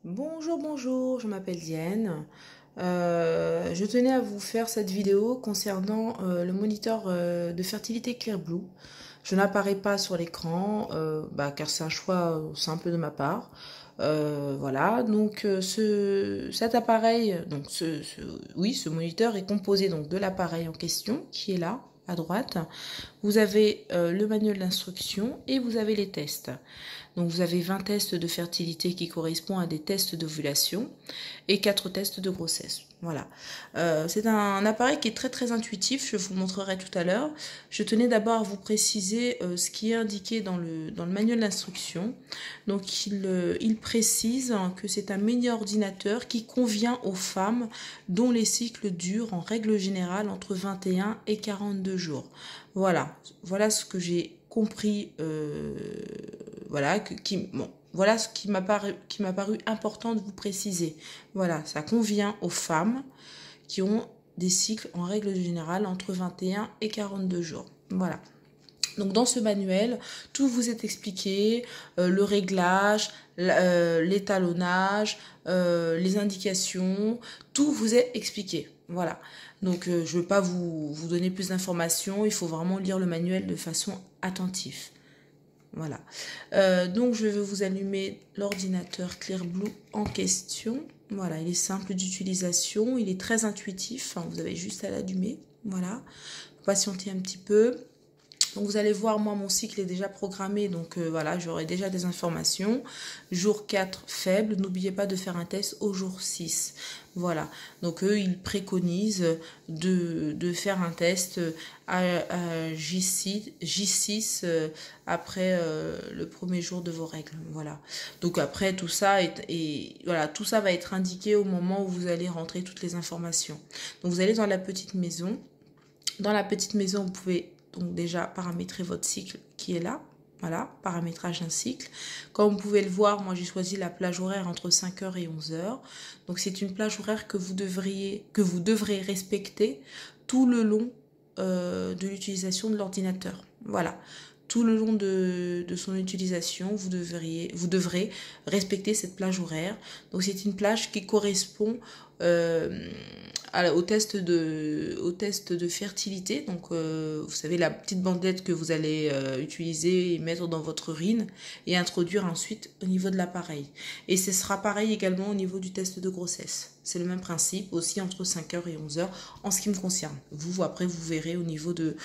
Bonjour, bonjour, je m'appelle Diane. Je tenais à vous faire cette vidéo concernant le moniteur de fertilité Clearblue. Je n'apparais pas sur l'écran car c'est un choix simple de ma part. Voilà, donc cet appareil, donc ce moniteur est composé donc de l'appareil en question qui est là à droite. Vous avez le manuel d'instruction et vous avez les tests. Donc vous avez 20 tests de fertilité qui correspondent à des tests d'ovulation et 4 tests de grossesse. Voilà. C'est un appareil qui est très intuitif, je vous montrerai tout à l'heure. Je tenais d'abord à vous préciser ce qui est indiqué dans le manuel d'instruction. Donc il précise que c'est un mini ordinateur qui convient aux femmes dont les cycles durent en règle générale entre 21 et 42 jours. Voilà ce que j'ai compris, voilà ce qui m'a paru important de vous préciser. Voilà, ça convient aux femmes qui ont des cycles en règle générale entre 21 et 42 jours. Voilà. Donc dans ce manuel, tout vous est expliqué, le réglage, l'étalonnage, les indications, tout vous est expliqué. Voilà. Donc je ne veux pas vous donner plus d'informations, il faut vraiment lire le manuel de façon attentive. Voilà. Donc je vais vous allumer l'ordinateur Clearblue en question. Voilà, il est simple d'utilisation, il est très intuitif, vous avez juste à l'allumer. Voilà. Patientez un petit peu. Donc vous allez voir, moi mon cycle est déjà programmé, donc voilà, j'aurai déjà des informations. Jour 4 faible, n'oubliez pas de faire un test au jour 6. Voilà, donc eux ils préconisent de faire un test à J6 après le premier jour de vos règles. Voilà, donc après tout ça voilà, tout ça va être indiqué au moment où vous allez rentrer toutes les informations. Donc vous allez dans la petite maison. Dans la petite maison, vous pouvez donc déjà paramétrer votre cycle qui est là. Voilà, paramétrage d'un cycle. Comme vous pouvez le voir, moi j'ai choisi la plage horaire entre 5h et 11h. Donc c'est une plage horaire que vous devrez respecter tout le long de l'utilisation de l'ordinateur. Voilà. Tout le long de son utilisation, vous devrez respecter cette plage horaire. Donc c'est une plage qui correspond au test de fertilité. Donc vous savez, la petite bandelette que vous allez utiliser et mettre dans votre urine et introduire ensuite au niveau de l'appareil. Et ce sera pareil également au niveau du test de grossesse. C'est le même principe, aussi entre 5h et 11h en ce qui me concerne. Après, vous verrez au niveau de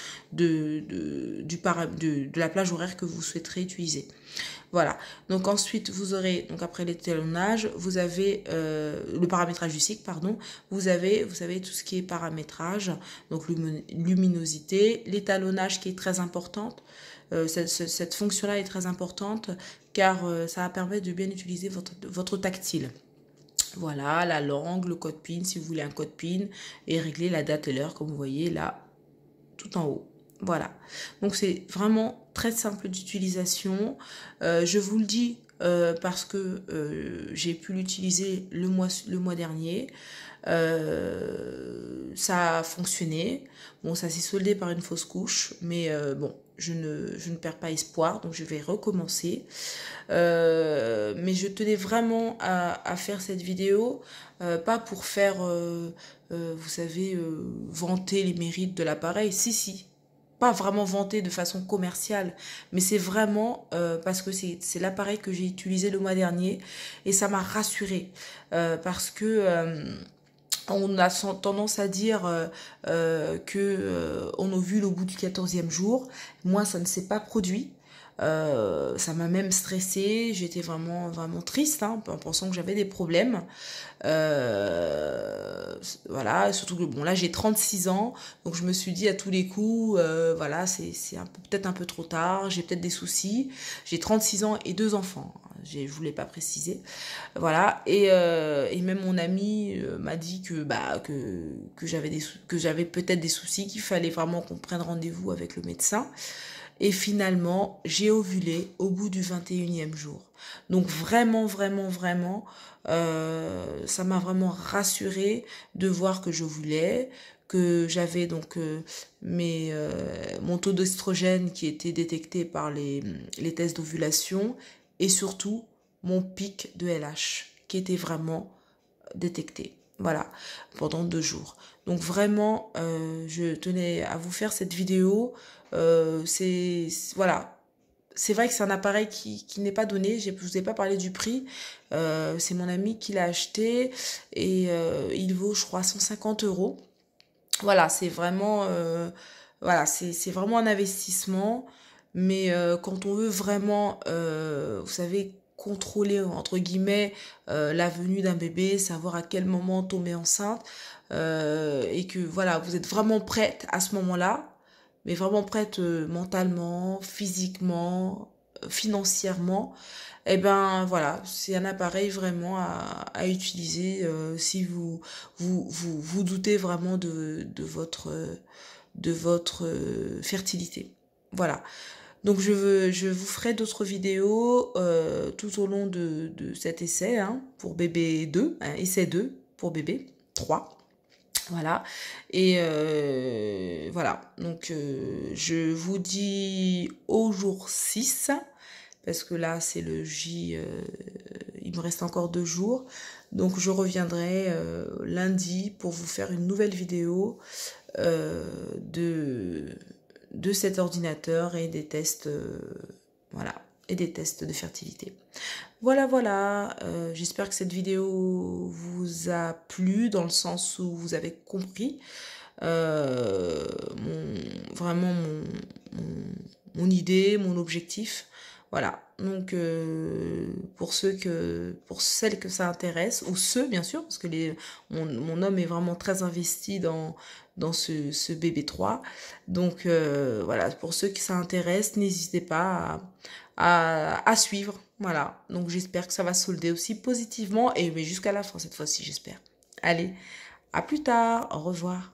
la plage horaire que vous souhaiterez utiliser. Voilà. Donc ensuite, vous aurez, donc après l'étalonnage, vous avez le paramétrage du cycle, pardon. Vous savez, tout ce qui est paramétrage, donc luminosité, l'étalonnage qui est très importante. Cette fonction-là est très importante car ça va permettre de bien utiliser votre tactile. Voilà, la langue, le code PIN, si vous voulez un code PIN, et régler la date et l'heure, comme vous voyez là, tout en haut. Voilà, donc c'est vraiment très simple d'utilisation. Je vous le dis parce que j'ai pu l'utiliser le mois dernier. Ça a fonctionné. Bon, ça s'est soldé par une fausse couche, mais bon, je ne perds pas espoir, donc je vais recommencer. Mais je tenais vraiment à faire cette vidéo, pas pour faire, vous savez, vanter les mérites de l'appareil. Si, pas vraiment vanter de façon commerciale, mais c'est vraiment parce que c'est l'appareil que j'ai utilisé le mois dernier et ça m'a rassurée parce que on a tendance à dire on ovule au bout du 14e jour. Moi, ça ne s'est pas produit. Ça m'a même stressée, j'étais vraiment triste en pensant que j'avais des problèmes. Voilà, surtout que bon là j'ai 36 ans, donc je me suis dit à tous les coups, voilà, c'est peut-être un peu trop tard, j'ai peut-être des soucis. J'ai 36 ans et 2 enfants. Je voulais pas préciser, voilà, et même mon ami m'a dit que j'avais peut-être des soucis, qu'il fallait vraiment qu'on prenne rendez-vous avec le médecin. Et finalement, j'ai ovulé au bout du 21e jour. Donc vraiment, ça m'a vraiment rassurée de voir que j'ovulais, que j'avais donc mon taux d'oestrogène qui était détecté par les tests d'ovulation et surtout mon pic de LH. qui était vraiment détecté. Voilà, pendant 2 jours. Donc vraiment, je tenais à vous faire cette vidéo. Voilà, c'est vrai que c'est un appareil qui n'est pas donné. Je vous ai pas parlé du prix. C'est mon ami qui l'a acheté et il vaut, je crois, 150 euros. Voilà, c'est vraiment un investissement. Mais quand on veut vraiment, vous savez, contrôler entre guillemets la venue d'un bébé, savoir à quel moment tomber enceinte, et que voilà, vous êtes vraiment prête à ce moment-là, mais vraiment prête mentalement, physiquement, financièrement, eh ben voilà, c'est un appareil vraiment à utiliser si vous doutez vraiment de votre fertilité. Voilà. Donc je vous ferai d'autres vidéos tout au long de cet essai pour bébé 2, essai 2 pour bébé 3. Voilà. Et voilà. Donc je vous dis au jour 6 parce que là c'est le J, il me reste encore 2 jours. Donc je reviendrai lundi pour vous faire une nouvelle vidéo de cet ordinateur et des tests, voilà, et des tests de fertilité. Voilà, j'espère que cette vidéo vous a plu dans le sens où vous avez compris vraiment mon idée, mon objectif. Voilà, donc pour celles que ça intéresse, ou ceux bien sûr, parce que mon homme est vraiment très investi dans ce bébé 3. Donc voilà, pour ceux qui ça intéresse, n'hésitez pas à suivre. Voilà, donc j'espère que ça va solder aussi positivement, mais jusqu'à la fin cette fois-ci, j'espère. Allez, à plus tard, au revoir.